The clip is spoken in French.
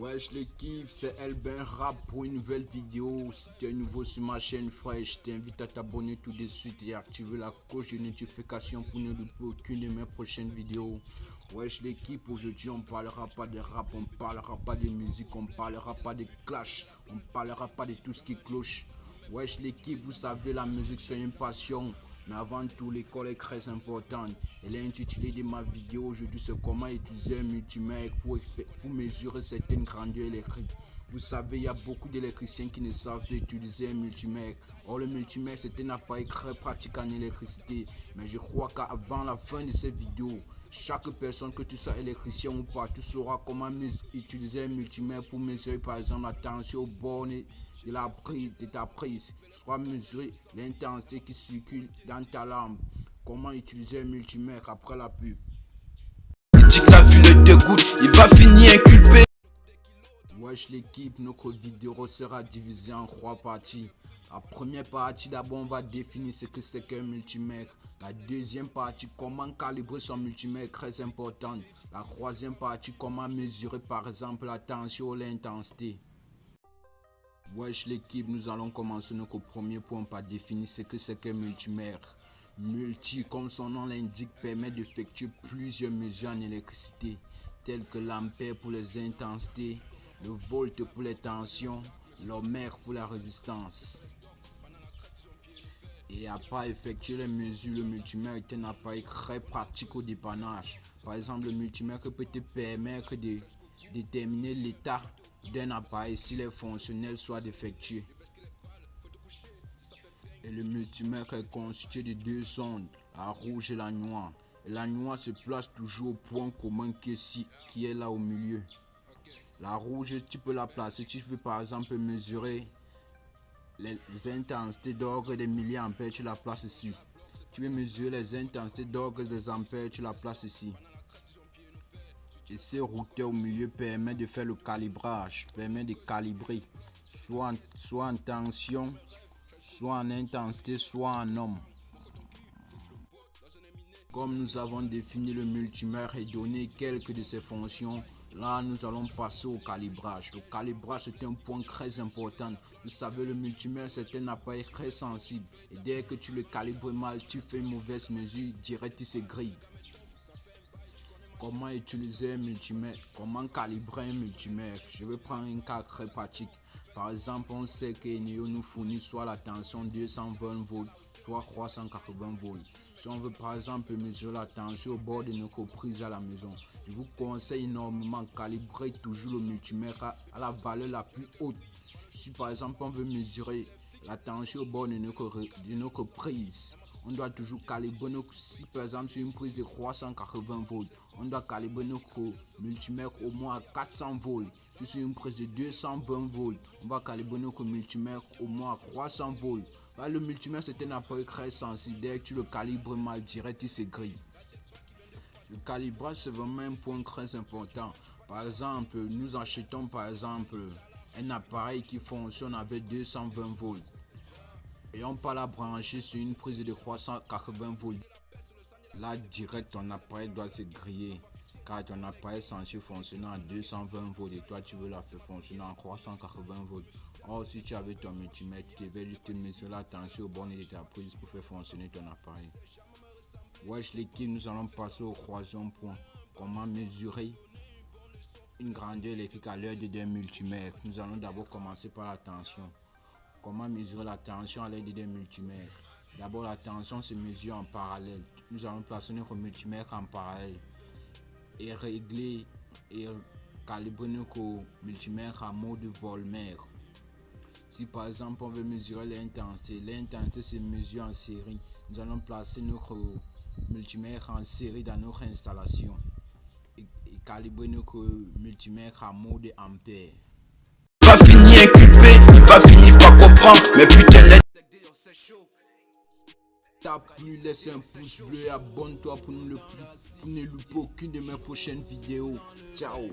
Wesh l'équipe, c'est Elben Rap pour une nouvelle vidéo. Si tu es nouveau sur ma chaîne frère, je t'invite à t'abonner tout de suite et activer la cloche de notification pour ne louper aucune de mes prochaines vidéos. Wesh l'équipe, aujourd'hui on parlera pas de rap, on parlera pas de musique, on parlera pas de clash, on parlera pas de tout ce qui cloche. Wesh l'équipe, vous savez la musique c'est une passion. Mais avant tout, l'école est très importante. Et l'intitulé de ma vidéo aujourd'hui, c'est comment utiliser un multimètre pour mesurer certaines grandeurs électriques. Vous savez, il y a beaucoup d'électriciens qui ne savent pas utiliser un multimètre. Or, le multimètre, c'est un appareil très pratique en électricité. Mais je crois qu'avant la fin de cette vidéo, chaque personne, que tu sois électricien ou pas, tu sauras comment utiliser un multimètre pour mesurer par exemple la tension aux bornes de ta prise, soit mesurer l'intensité qui circule dans ta lampe. Comment utiliser un multimètre après la pub. La vue le dégoûte, il va finir inculpé. Wesh l'équipe, notre vidéo sera divisée en 3 parties. La première partie, d'abord on va définir ce que c'est qu'un multimètre. La deuxième partie, comment calibrer son multimètre, très important. La troisième partie, comment mesurer par exemple la tension ou l'intensité. Wesh l'équipe, nous allons commencer notre premier point par définir ce que c'est qu'un multimètre. Multi, comme son nom l'indique, permet d'effectuer plusieurs mesures en électricité, telles que l'ampère pour les intensités, le volt pour les tensions, l'ohmètre pour la résistance. Et après effectuer les mesures, le multimètre est un appareil très pratique au dépannage. Par exemple, le multimètre peut te permettre de déterminer l'état d'un appareil s'il est fonctionnel soit défectueux. Et le multimètre est constitué de deux ondes, la rouge et la noire. Et la noire se place toujours au point commun qui est là au milieu. La rouge, tu peux la placer, tu veux par exemple mesurer les intensités d'ordre des milliampères, tu la places ici. Tu veux mesurer les intensités d'ordre des ampères, tu la places ici. Et ce routeur au milieu permet de faire le calibrage, permet de calibrer soit en tension, soit en intensité, soit en ohm. Comme nous avons défini le multimètre et donné quelques de ses fonctions, là nous allons passer au calibrage. Le calibrage est un point très important. Vous savez, le multimètre c'est un appareil très sensible. Et dès que tu le calibres mal, tu fais une mauvaise mesure, direct il se grille. Comment utiliser un multimètre, comment calibrer un multimètre. Je vais prendre un cas très pratique. Par exemple, on sait que Eneo nous fournit soit la tension 220 volts, soit 380 volts. Si on veut par exemple mesurer la tension au bord de notre prise à la maison, je vous conseille énormément de calibrer toujours le multimètre à la valeur la plus haute. Si par exemple on veut mesurer la tension au bord de notre prise, on doit toujours calibrer si par exemple sur une prise de 380 volts, on doit calibrer notre multimètre au moins à 400 volts. Si sur une prise de 220 volts, on va calibrer notre multimètre au moins à 300 volts. Là, le multimètre c'est un appareil très sensible, dès que tu le calibres mal direct, il se grille. Le calibrage c'est vraiment un point très important. Par exemple, nous achetons par exemple un appareil qui fonctionne avec 220 volts. Et on peut la brancher sur une prise de 380 volts. Là, direct, ton appareil doit se griller. Car ton appareil est censé fonctionner à 220 volts et toi, tu veux la faire fonctionner en 380 volts. Or, si tu avais ton multimètre, tu devais juste mesurer la tension au borne de ta prise pour faire fonctionner ton appareil. Wesh l'équipe, nous allons passer au troisième point. Comment mesurer une grandeur électrique à l'aide d'un multimètre. Nous allons d'abord commencer par la tension. Comment mesurer la tension à l'aide d'un multimètre? D'abord, la tension se mesure en parallèle. Nous allons placer notre multimètre en parallèle et régler et calibrer notre multimètre en mode voltmètre. Si par exemple on veut mesurer l'intensité se mesure en série. Nous allons placer notre multimètre en série dans notre installation et calibrer notre multimètre en mode ampère. Il va finir inculpé, il va finir par comprendre, mais putain les... T'as plu, laisse un pouce bleu et abonne-toi pour ne louper aucune de mes prochaines vidéos. Ciao.